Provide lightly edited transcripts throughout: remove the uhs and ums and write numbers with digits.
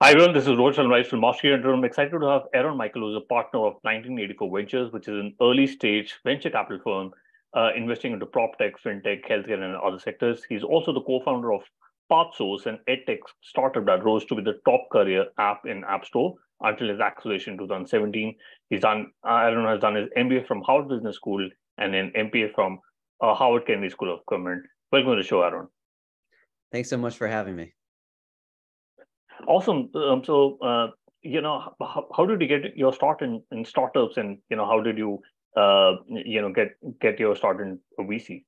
Hi everyone, this is Roshan Rice from Mastery and I'm excited to have Aaron Michel, who's a partner of 1984 Ventures, which is an early stage venture capital firm investing into prop tech, fintech, healthcare, and other sectors. He's also the co-founder of PathSource, an edtech startup that rose to be the top career app in App Store until his acquisition in 2017. Aaron has done his MBA from Harvard Business School and an MPA from Howard Kennedy School of Government. Welcome to the show, Aaron. Thanks so much for having me. Awesome. How did you get your start in startups, and how did you, get your start in VC?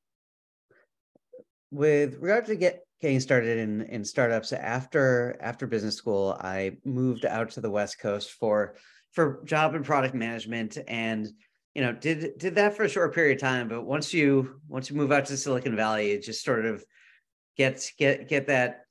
With regard to getting started in startups, after business school, I moved out to the West Coast for job and product management, and did that for a short period of time. But once you move out to Silicon Valley, it just sort of get that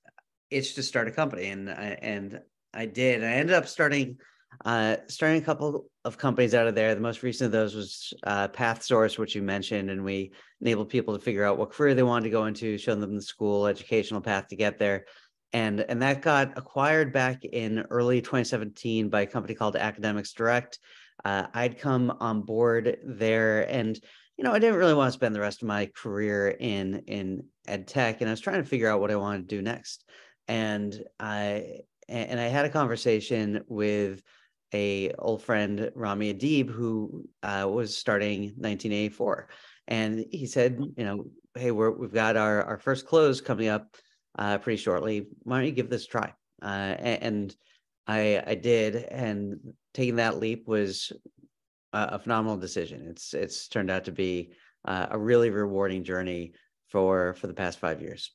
itch to start a company, and I did. I ended up starting a couple of companies out of there. The most recent of those was PathSource, which you mentioned, and we enabled people to figure out what career they wanted to go into, show them the school, educational path to get there. And that got acquired back in early 2017 by a company called Academics Direct. I'd come on board there, and I didn't really want to spend the rest of my career in ed tech, and I was trying to figure out what I wanted to do next. And I had a conversation with a old friend, Rami Adib, who was starting 1984, and he said, hey, we've got our first close coming up pretty shortly. Why don't you give this a try? And I did, and taking that leap was a phenomenal decision. It's turned out to be a really rewarding journey for the past 5 years.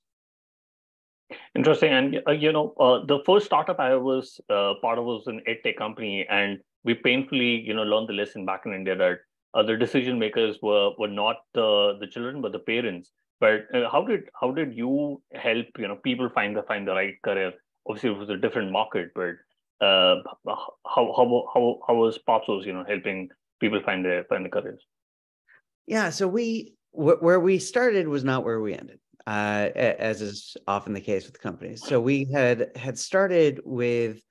Interesting. And the first startup I was part of was an edtech company, and we painfully learned the lesson back in India that the decision makers were not the children but the parents. But how did you help people find the right career? Obviously, it was a different market, but how was PathSource helping people find the careers? Yeah, so where we started was not where we ended. As is often the case with companies. So we had started with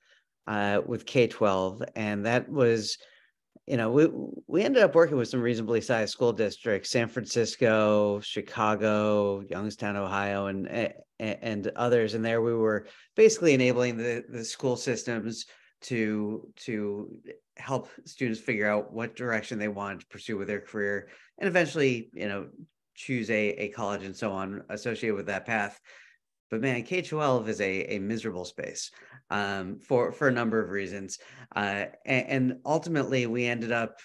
K-12, and that was, we ended up working with some reasonably sized school districts: San Francisco, Chicago, Youngstown, Ohio, and others. And there we were basically enabling the school systems to help students figure out what direction they wanted to pursue with their career, and eventually, choose a college and so on associated with that path. But man, K-12 is a miserable space for a number of reasons. And ultimately, we ended up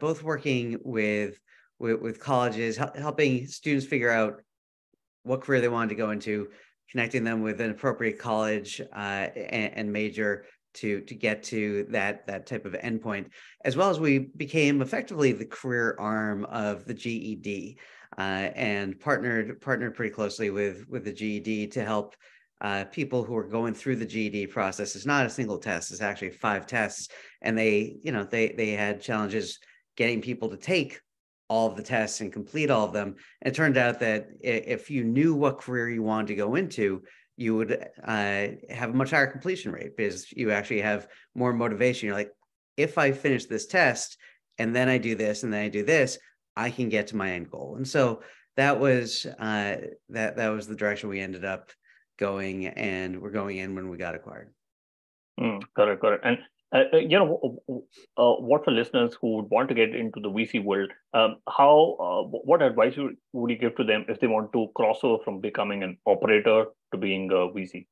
both working with colleges, helping students figure out what career they wanted to go into, connecting them with an appropriate college and major to get to that type of endpoint, as well as we became effectively the career arm of the GED. And partnered pretty closely with the GED to help people who are going through the GED process. It's not a single test; it's actually 5 tests, and they had challenges getting people to take all of the tests and complete all of them. And it turned out that if you knew what career you wanted to go into, you would have a much higher completion rate because you actually have more motivation. You're like, if I finish this test and then I do this and then I do this, I can get to my end goal. And so that was that was the direction we ended up going, and we're going in when we got acquired. Correct. And what for listeners who would want to get into the VC world, what advice would you give to them if they want to cross over from becoming an operator to being a VC?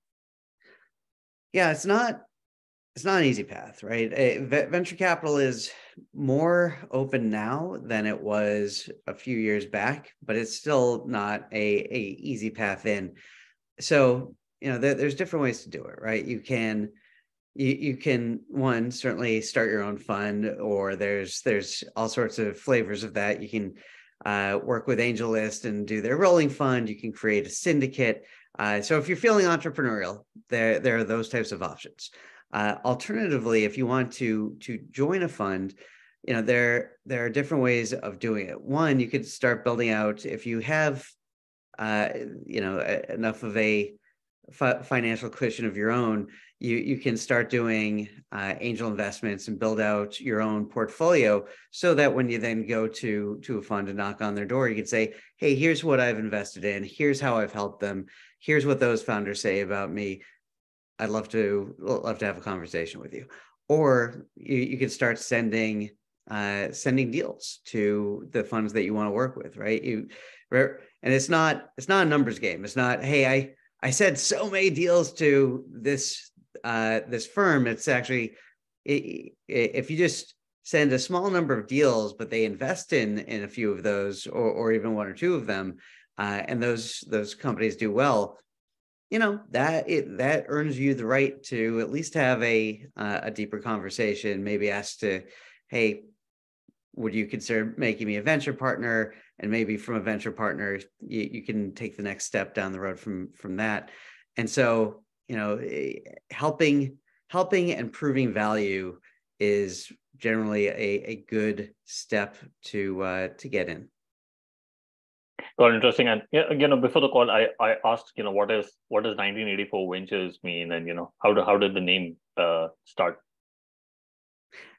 Yeah, it's not an easy path, right? Venture capital is more open now than it was a few years back, but it's still not a easy path in. So, there's different ways to do it, right? You can one, certainly start your own fund, or there's all sorts of flavors of that. You can work with AngelList and do their rolling fund. You can create a syndicate. So if you're feeling entrepreneurial, there are those types of options. Alternatively, if you want to join a fund, there are different ways of doing it. One, you could start building out, if you have enough of a financial cushion of your own, you can start doing angel investments and build out your own portfolio, so that when you then go to a fund and knock on their door, you can say, hey, here's what I've invested in, here's how I've helped them, here's what those founders say about me. I'd love to have a conversation with you. Or you could start sending deals to the funds that you want to work with, right? And it's not a numbers game. It's not, hey, I said so many deals to this firm. It's actually, if you just send a small number of deals, but they invest in a few of those, or even one or two of them, and those companies do well, that earns you the right to at least have a deeper conversation. Maybe ask to, hey, would you consider making me a venture partner? And maybe from a venture partner, you can take the next step down the road from that. And so, helping and proving value is generally a good step to get in. Got interesting. And before the call, I asked, what does 1984 Ventures mean, and how did the name start?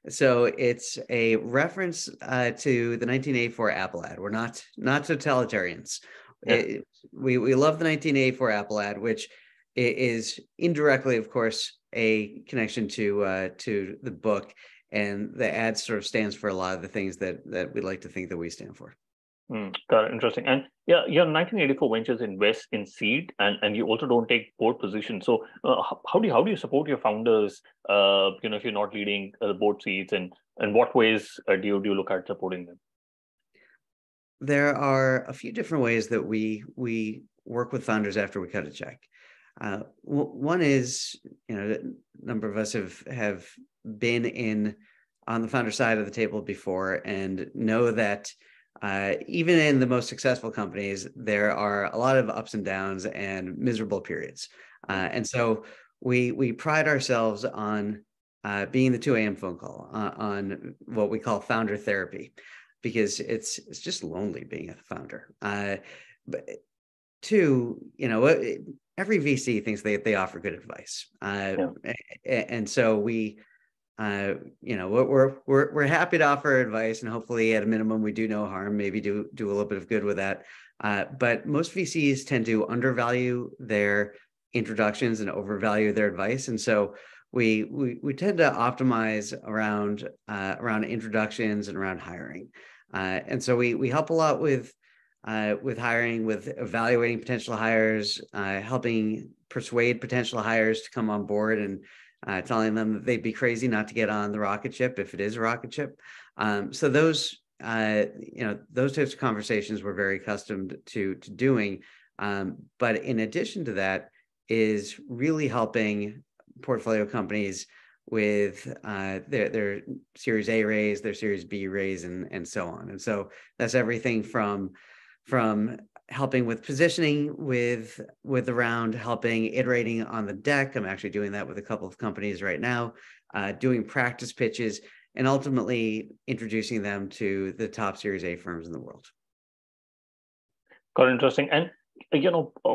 So it's a reference to the 1984 Apple ad. We're not totalitarians. Yeah. We love the 1984 Apple ad, which is indirectly, of course, a connection to the book, and the ad sort of stands for a lot of the things that we like to think that we stand for. Got it. Interesting. And 1984 Ventures invest in seed, and you also don't take board positions. So how do you support your founders? If you're not leading the board seats, and what ways do you look at supporting them? There are a few different ways that we work with founders after we cut a check. One is, a number of us have been on the founder side of the table before, and know that even in the most successful companies, there are a lot of ups and downs and miserable periods. And so we pride ourselves on being the 2 a.m. phone call, on what we call founder therapy, because it's just lonely being a founder. But 2, every VC thinks they offer good advice. And so we're happy to offer advice, and hopefully at a minimum we do no harm, maybe do a little bit of good with that. But most VCs tend to undervalue their introductions and overvalue their advice. And so we tend to optimize around introductions and around hiring. And so we help a lot with hiring, with evaluating potential hires, helping persuade potential hires to come on board, and telling them that they'd be crazy not to get on the rocket ship if it is a rocket ship. So those types of conversations we're very accustomed to doing. But in addition to that, is really helping portfolio companies with their Series A raise, their Series B raise, and so on. And so that's everything from helping with positioning with the round, helping iterating on the deck. I'm actually doing that with a couple of companies right now, doing practice pitches, and ultimately introducing them to the top Series A firms in the world. Quite interesting. And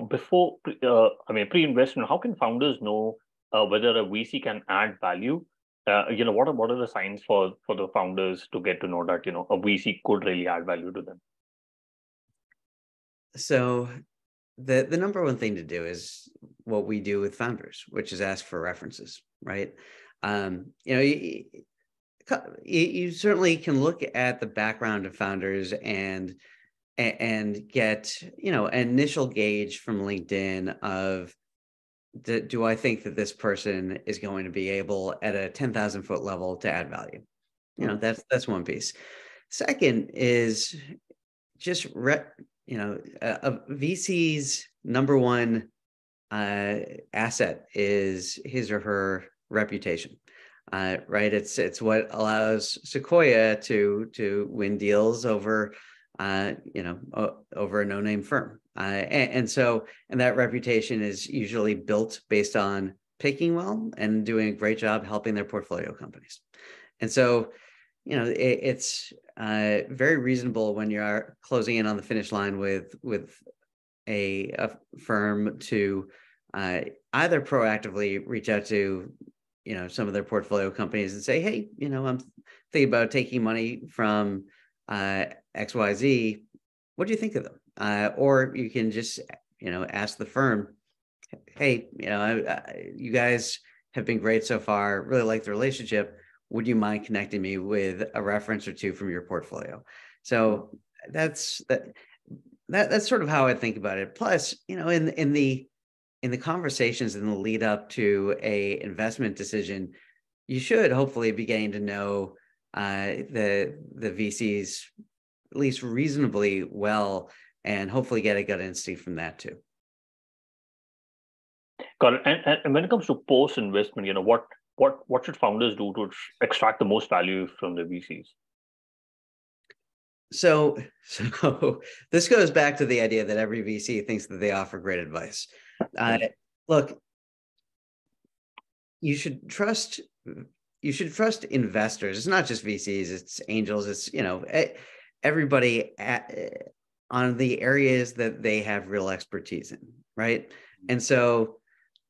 before pre-investment, how can founders know whether a VC can add value? What are the signs for the founders to get to know that a VC could really add value to them? So the number one thing to do is what we do with founders, which is ask for references, right? You certainly can look at the background of founders and get an initial gauge from LinkedIn of, do I think that this person is going to be able at a 10,000 foot level to add value? That's one piece. Second is just a VC's number one asset is his or her reputation, right? It's what allows Sequoia to win deals over over a no-name firm, and that reputation is usually built based on picking well and doing a great job helping their portfolio companies. And so it's very reasonable when you are closing in on the finish line with a firm to either proactively reach out to, some of their portfolio companies and say, hey, I'm thinking about taking money from XYZ. What do you think of them? Or you can just, ask the firm, hey, you guys have been great so far, really like the relationship. Would you mind connecting me with a reference or two from your portfolio? So that's sort of how I think about it. Plus, in the conversations in the lead up to a investment decision, you should hopefully be getting to know the VCs at least reasonably well, and hopefully get a gut instinct from that too. Got it. And when it comes to post investment, what should founders do to extract the most value from the VCs? So this goes back to the idea that every VC thinks that they offer great advice. Look, you should trust investors. It's not just VCs, it's angels, it's everybody on the areas that they have real expertise in, right? And so,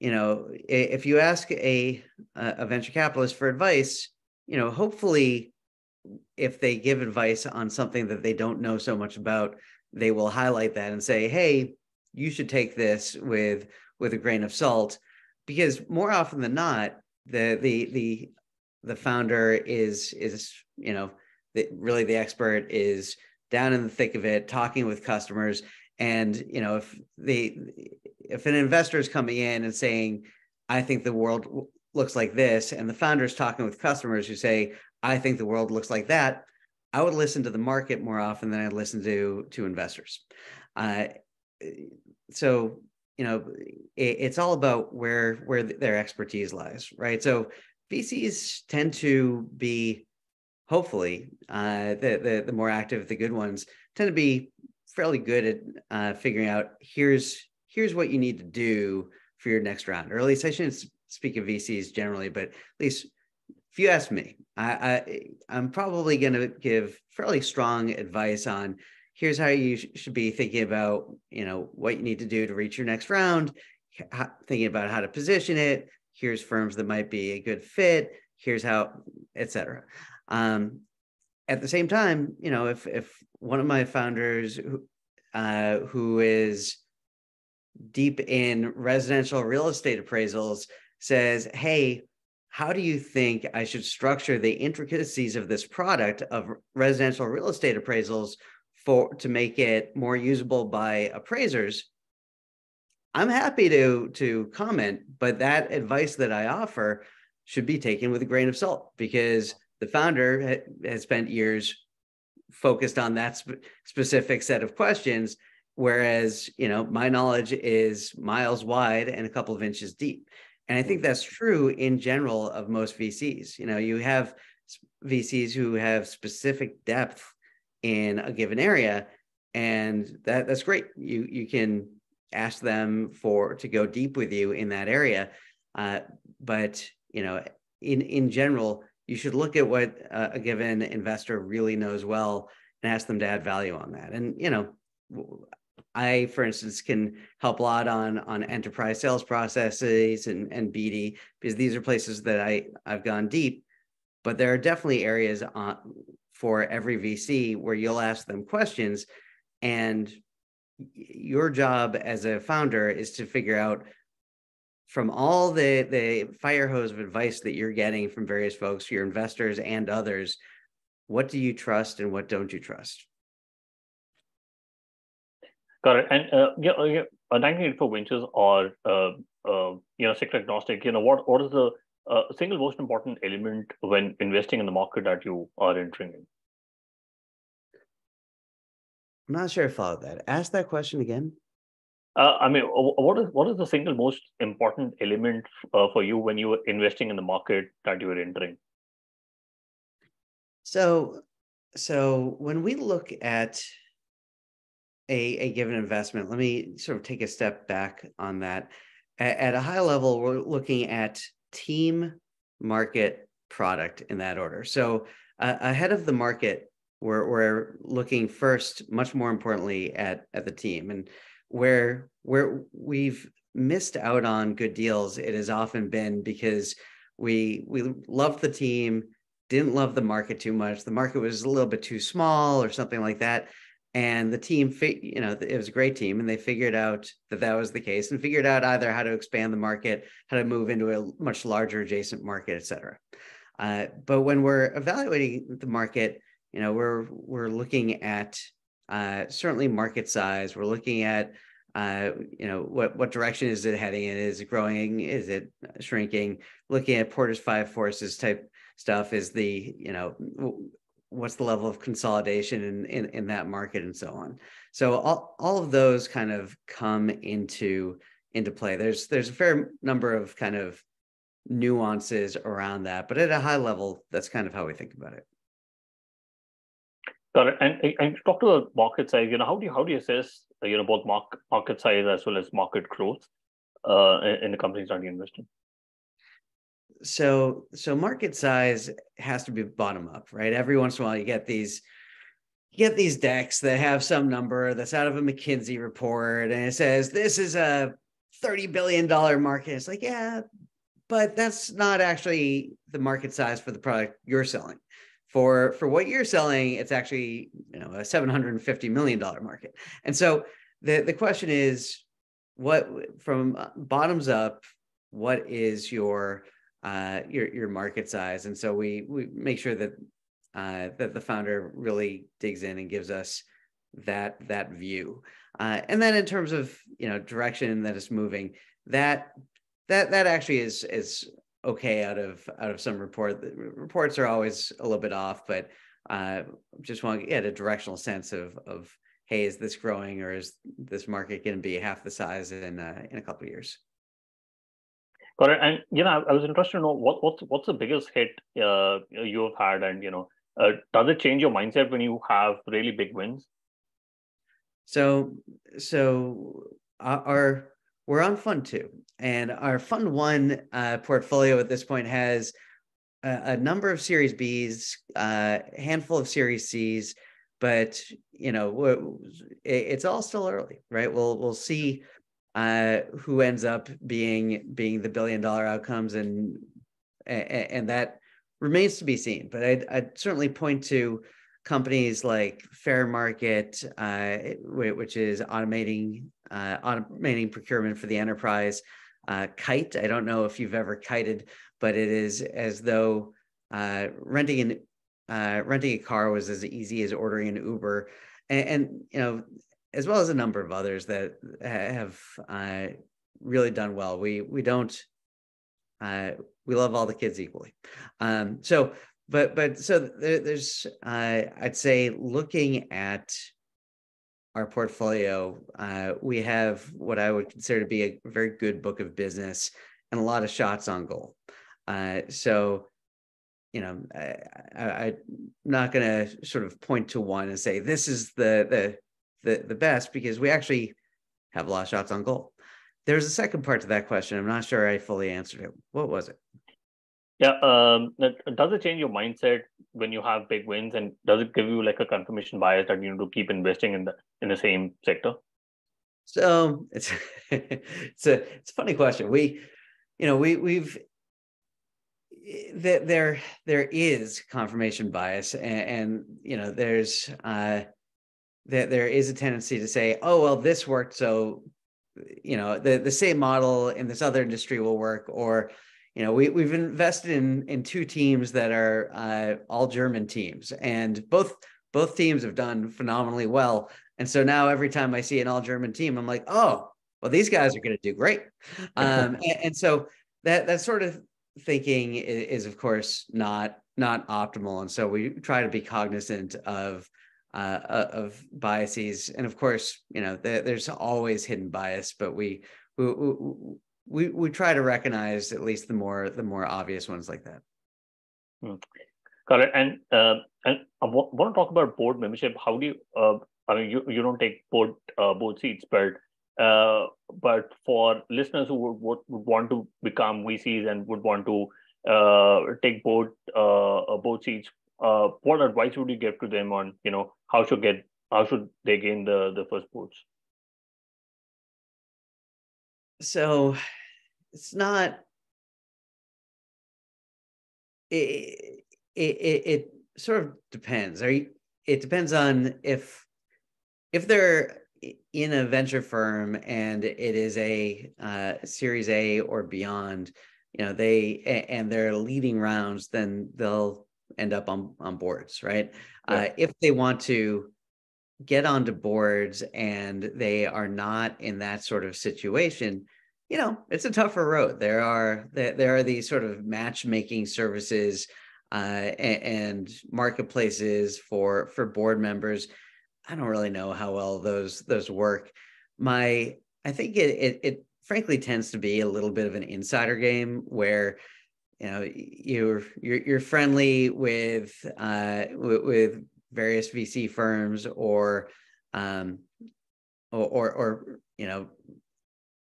if you ask a venture capitalist for advice, hopefully if they give advice on something that they don't know so much about, they will highlight that and say, hey, you should take this with a grain of salt, because more often than not, the founder is really the expert is down in the thick of it, talking with customers. And if an investor is coming in and saying, I think the world looks like this, and the founder is talking with customers who say, I think the world looks like that, I would listen to the market more often than I'd listen to investors. So it's all about where their expertise lies, right? So VCs tend to be, hopefully, the more active, the good ones tend to be fairly good at figuring out here's what you need to do for your next round. Or at least I shouldn't speak of VCs generally, but at least if you ask me, I'm probably going to give fairly strong advice on here's how you should be thinking about, what you need to do to reach your next round, thinking about how to position it. Here's firms that might be a good fit. Here's how, et cetera. At the same time, if one of my founders who is deep in residential real estate appraisals says, hey, how do you think I should structure the intricacies of this product of residential real estate appraisals to make it more usable by appraisers? I'm happy to comment, but that advice that I offer should be taken with a grain of salt, because the founder has spent years focused on that specific set of questions, whereas my knowledge is miles wide and a couple of inches deep. And I think that's true in general of most VCs. You have VCs who have specific depth in a given area, and that's great. You can ask them to go deep with you in that area, but in general, you should look at what a given investor really knows well and ask them to add value on that. And I, for instance, can help a lot on enterprise sales processes and BD, because these are places that I've gone deep. But there are definitely areas for every VC where you'll ask them questions, and your job as a founder is to figure out, from all the fire hose of advice that you're getting from various folks, your investors and others, what do you trust and what don't you trust? Got it. And 1984 Ventures are sector agnostic. What is the single most important element when investing in the market that you are entering in? I'm not sure I followed that. Ask that question again. What is the single most important element for you when you are investing in the market that you are entering? So when we look at a given investment, let me sort of take a step back on that. At a high level, we're looking at team, market, product in that order. So ahead of the market, we're looking first, much more importantly, at the team, and where we've missed out on good deals, it has often been because we loved the team, didn't love the market too much. The market was a little bit too small or something like that. And the team, it was a great team, and they figured out that that was the case, and figured out either how to expand the market, how to move into a much larger adjacent market, et cetera. But when we're evaluating the market, we're looking at certainly market size. We're looking at what direction is it heading in? Is it growing? Is it shrinking? Looking at Porter's five forces type stuff. Is what's the level of consolidation in that market, and so on. So all of those kind of come into play. There's a fair number of kind of nuances around that, but at a high level, that's kind of how we think about it. Got it. And talk to the market size. How do you assess both market size as well as market growth in the companies that you invest in? So market size has to be bottom up, right? Every once in a while, you get these decks that have some number that's out of a McKinsey report, and it says this is a $30 billion market. It's like, yeah, but that's not actually the market size for the product you're selling. For what you're selling, it's actually a $750 million market. And so the question is, what from bottoms up, what is your market size? And so we make sure that that the founder really digs in and gives us that view. And then in terms of direction that it's moving, that actually is okay out of some report. The reports are always a little bit off, but just want to get a directional sense of hey, is this growing, or is this market going to be half the size in a couple of years? Got it. And I was interested to know what's the biggest hit you have had, and does it change your mindset when you have really big wins? So we're on fund 2, and our fund 1 portfolio at this point has a number of Series Bs, a handful of Series Cs, but it's all still early, right? We'll see who ends up being the $1 billion outcomes, and that remains to be seen. But I'd certainly point to companies like Fair Market, which is automating procurement for the enterprise. Kite, I don't know if you've ever kited, but it is as though renting a car was as easy as ordering an Uber, and as well as a number of others that have really done well. We love all the kids equally. So there's I'd say, looking at our portfolio, we have what I would consider to be a very good book of business and a lot of shots on goal. So I'm not going to sort of point to one and say this is the best, because we actually have a lot of shots on goal. There's a second part to that question. I'm not sure I fully answered it. What was it? Yeah. Does it change your mindset when you have big wins, and does it give you like a confirmation bias that you need to keep investing in the same sector? So it's a funny question. We've there is confirmation bias, and there's there is a tendency to say, oh well, this worked, so the same model in this other industry will work, or we've invested in 2 teams that are all German teams, and both teams have done phenomenally well. And so now every time I see an all German team, I'm like, oh, well, these guys are going to do great. And so that sort of thinking is of course not optimal. And so we try to be cognizant of biases. And of course, there's always hidden bias, but we try to recognize at least the more obvious ones like that. Got it. And I want to talk about board membership. How do you? I mean, you don't take board seats, but for listeners who would want to become VCs and would want to take board seats, what advice would you give to them on how should they gain the first boards? So it's not, it sort of depends. It depends on if they're in a venture firm and it is a Series A or beyond, and they're leading rounds, then they'll end up on boards, right? Yeah. If they want to get onto boards and they are not in that sort of situation, it's a tougher road. There are these sort of matchmaking services and marketplaces for board members. I don't really know how well those work. I think it frankly tends to be a little bit of an insider game where you're friendly with various VC firms or um or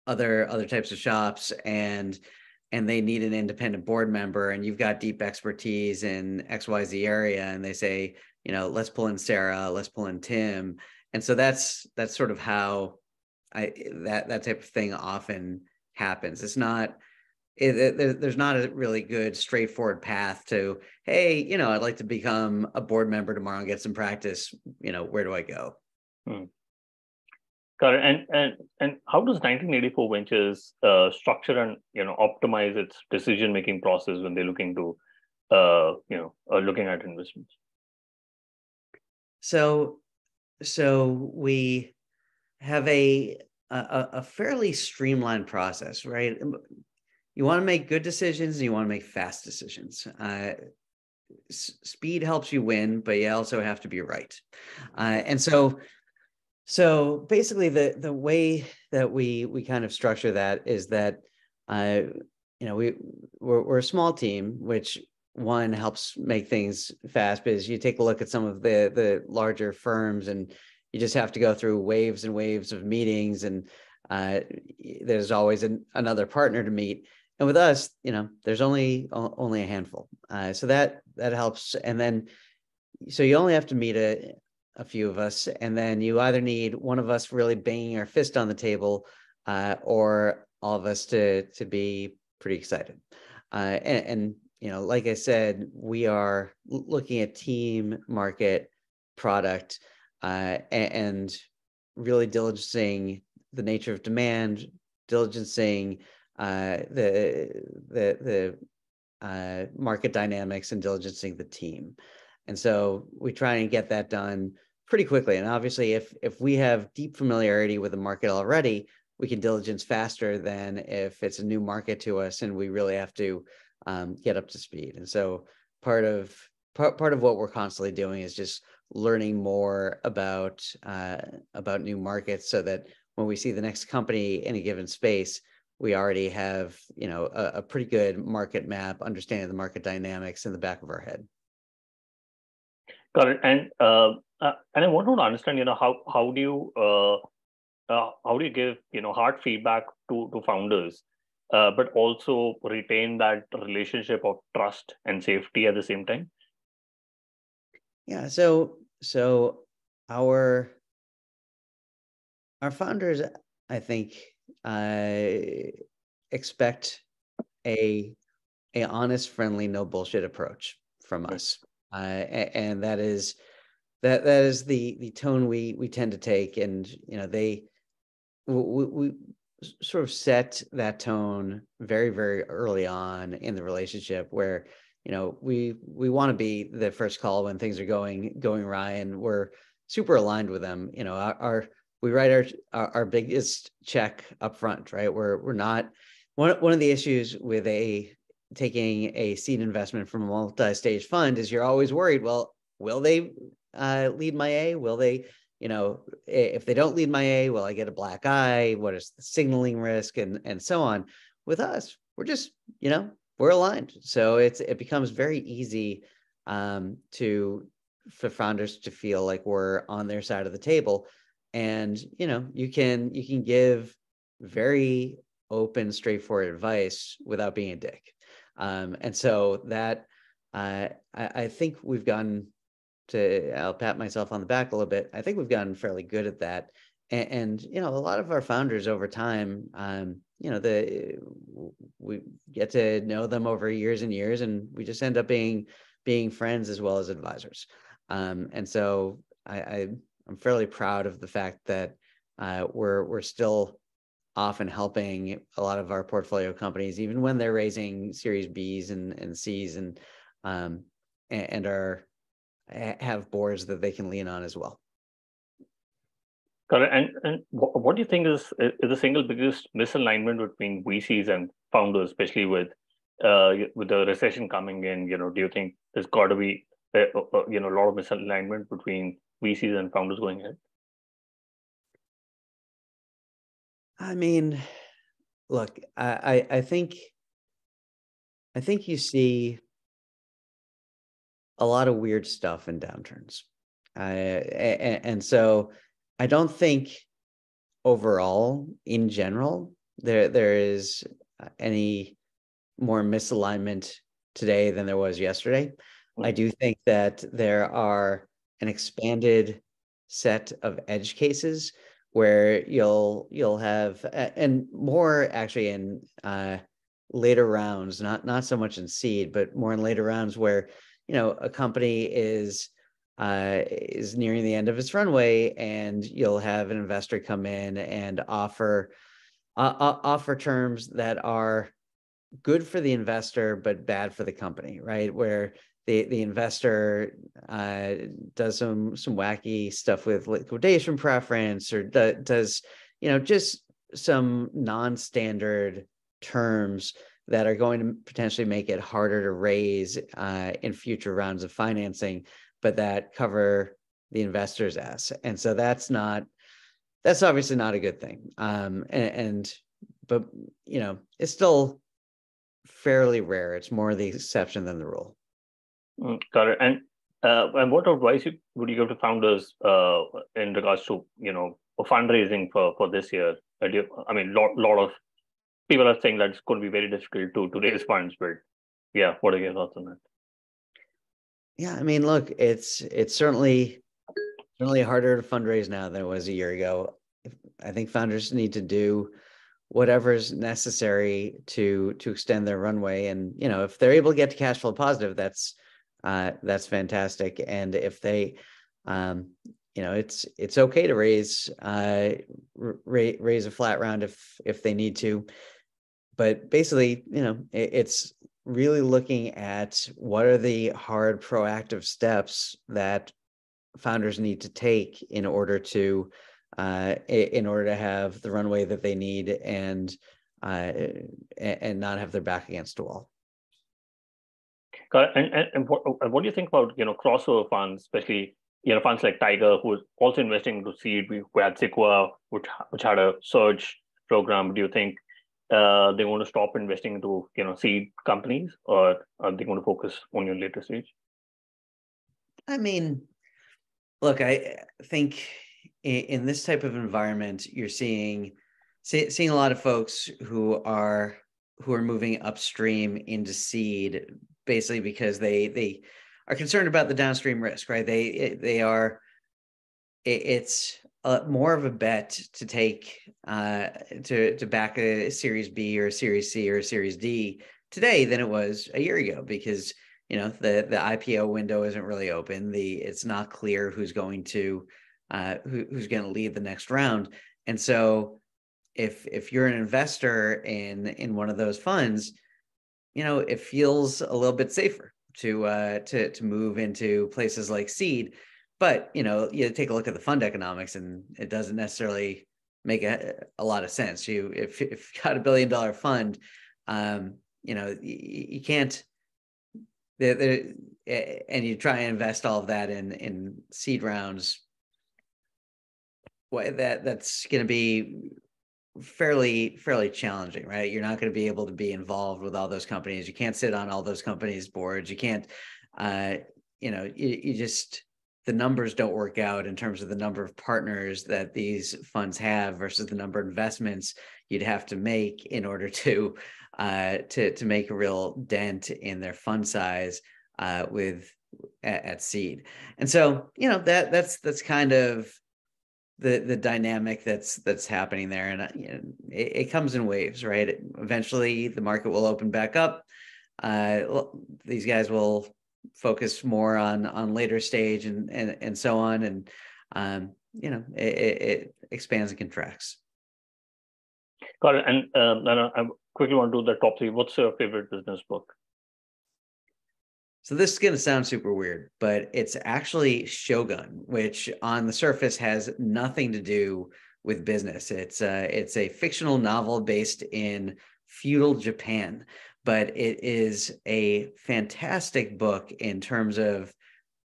other types of shops, and they need an independent board member, and you've got deep expertise in XYZ area, and they say, let's pull in Sarah, let's pull in Tim. And so that's sort of how that type of thing often happens. It's not there's not a really good straightforward path to, hey, I'd like to become a board member tomorrow and get some practice. Where do I go? Got it. And how does 1984 Ventures structure and optimize its decision making process when they're looking to looking at investments? So we have a fairly streamlined process, right? You want to make good decisions and you want to make fast decisions. Speed helps you win, but you also have to be right. And so basically the way that we kind of structure that is that we're a small team, which one helps make things fast, because you take a look at some of the larger firms and you just have to go through waves and waves of meetings, and there's always another partner to meet. And with us, there's only a handful, so that helps. And then so you only have to meet a few of us, and then you either need one of us really banging our fist on the table, or all of us to be pretty excited. And like I said, we are looking at team, market, product, and really diligencing the nature of demand, diligencing the market dynamics, and diligencing the team. And so we try and get that done pretty quickly. And obviously, if we have deep familiarity with the market already, we can diligence faster than if it's a new market to us and we really have to get up to speed. And so part of what we're constantly doing is just learning more about new markets, so that when we see the next company in a given space, we already have a pretty good market map, understanding the market dynamics in the back of our head. Got it. And I wanted to understand, how do you give hard feedback to founders, but also retain that relationship of trust and safety at the same time? Yeah. So our founders, I think, expect a honest, friendly, no bullshit approach from us, and that is the tone we tend to take. And we sort of set that tone very, very early on in the relationship, where we want to be the first call when things are going awry, and we're super aligned with them. We write our biggest check up front, right? We're not one of the issues with taking a seed investment from a multi-stage fund is you're always worried, well, will they lead my A? Will they, if they don't lead my A, will I get a black eye? What is the signaling risk, and so on? With us, we're just, we're aligned. So it becomes very easy for founders to feel like we're on their side of the table. And, you can give very open, straightforward advice without being a dick. And so that I think we've gotten I'll pat myself on the back a little bit. I think we've gotten fairly good at that. and a lot of our founders over time, we get to know them over years and years, and we just end up being friends as well as advisors. And so I'm fairly proud of the fact that we're still often helping a lot of our portfolio companies, even when they're raising Series Bs and Cs, and have boards that they can lean on as well. Got it. And what do you think is the single biggest misalignment between VCs and founders, especially with the recession coming in? Do you think there's got to be a lot of misalignment between VCs and founders going ahead? I mean, look, I think you see a lot of weird stuff in downturns, and so I don't think overall, in general, there is any more misalignment today than there was yesterday. I do think that there are an expanded set of edge cases where you'll have, and more actually in later rounds, not so much in seed, but more in later rounds where a company is nearing the end of its runway, and you'll have an investor come in and offer terms that are good for the investor but bad for the company, right? Where the investor does some wacky stuff with liquidation preference, or does just some non-standard terms that are going to potentially make it harder to raise in future rounds of financing, but that cover the investor's ass. And so that's obviously not a good thing. But it's still fairly rare. It's more the exception than the rule. Got it. And what advice would you give to founders in regards to fundraising for this year? I mean, lot of people are saying that it's going to be very difficult to raise funds, but yeah, what are your thoughts on that? Yeah, I mean, look, it's certainly harder to fundraise now than it was a year ago. I think founders need to do whatever's necessary to extend their runway, and if they're able to get to cash flow positive, that's fantastic. And if they, it's okay to raise a flat round if they need to, but basically, it's really looking at what are the hard proactive steps that founders need to take in order to have the runway that they need and not have their back against a wall. Got it. And what do you think about crossover funds, especially funds like Tiger, who is also investing into seed? We had Sequoia, which had a surge program. Do you think they want to stop investing into seed companies, or are they going to focus only on later stage? I mean, look, I think in this type of environment, you're seeing a lot of folks who are moving upstream into seed, basically because they are concerned about the downstream risk, right? It's more of a bet to take to back a Series B or a Series C or a Series D today than it was a year ago, because the IPO window isn't really open. It's not clear who's going to lead the next round. And so if you're an investor in one of those funds, it feels a little bit safer to move into places like seed. But you take a look at the fund economics, and it doesn't necessarily make a lot of sense. If you've got $1 billion fund, you can't. And you try and invest all of that in seed rounds. That's going to be fairly challenging, right? You're not going to be able to be involved with all those companies. You can't sit on all those companies' boards. You can't. You just, the numbers don't work out in terms of the number of partners that these funds have versus the number of investments you'd have to make in order to make a real dent in their fund size at seed. And so that's kind of the dynamic that's happening there, and you know, it comes in waves, right? Eventually, the market will open back up. These guys will focus more on later stage and so on, and you know, it expands and contracts. Got it. And I quickly want to do the top three. What's your favorite business book? So this is going to sound super weird, but it's actually Shogun, which on the surface has nothing to do with business. It's a fictional novel based in feudal Japan, but it is a fantastic book in terms of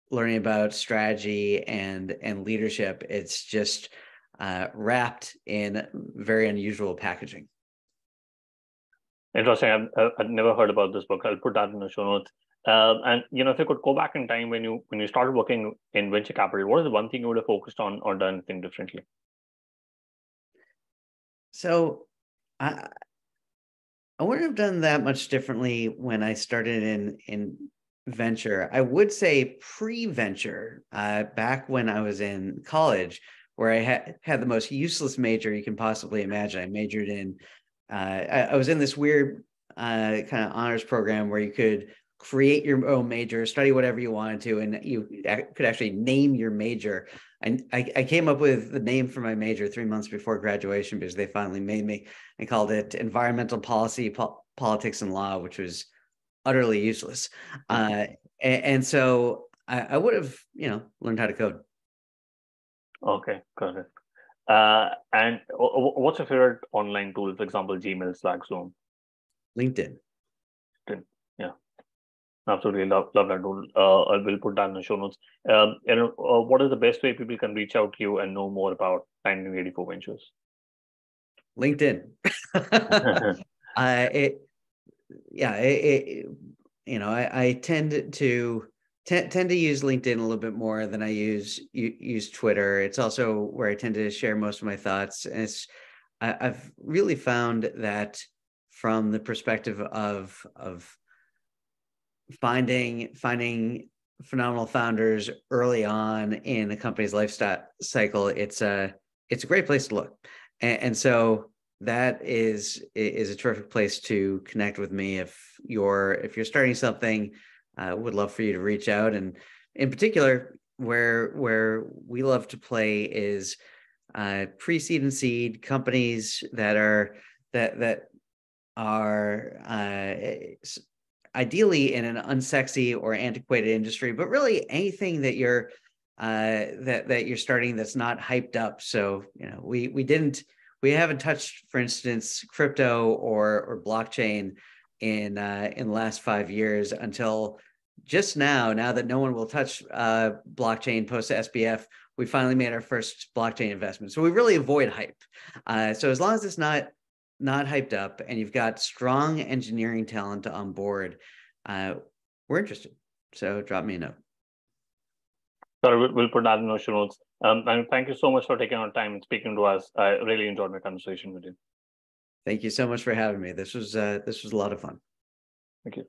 learning about strategy and leadership. It's just wrapped in very unusual packaging. Interesting. I've never heard about this book. I'll put that in the show notes. And you know, if you could go back in time when you started working in venture capital, what is the one thing you would have focused on or done anything differently? So I wouldn't have done that much differently when I started in venture. I would say pre-venture, back when I was in college, where I had the most useless major you can possibly imagine. I majored in, I was in this weird kind of honors program where you could create your own major, study whatever you wanted to, and you could actually name your major. I came up with the name for my major 3 months before graduation because they finally made me. I called it Environmental Policy, Politics, and Law, which was utterly useless. And so I would have, you know, learned how to code. Okay, got it. And what's your favorite online tool? For example, Gmail, Slack, Zoom. LinkedIn. Yeah, absolutely love that tool. I will put that in the show notes. And what is the best way people can reach out to you and know more about 1984 Ventures? LinkedIn. You know, I tend to use LinkedIn a little bit more than I use Twitter. It's also where I tend to share most of my thoughts. And I've really found that from the perspective of finding phenomenal founders early on in a company's life cycle, it's a great place to look. And so that is a terrific place to connect with me. If you're starting something, would love for you to reach out. And in particular, where we love to play is pre-seed and seed companies that are ideally in an unsexy or antiquated industry, but really anything that you're starting that's not hyped up. So, you know, we haven't touched, for instance, crypto or blockchain in the last 5 years until just now that no one will touch blockchain post SBF, we finally made our first blockchain investment. So we really avoid hype. So as long as it's not hyped up and you've got strong engineering talent on board, we're interested. So drop me a note. Sorry, we'll put that in the show notes. And thank you so much for taking our time and speaking to us. I really enjoyed my conversation with you. Thank you so much for having me. This was a lot of fun. Thank you.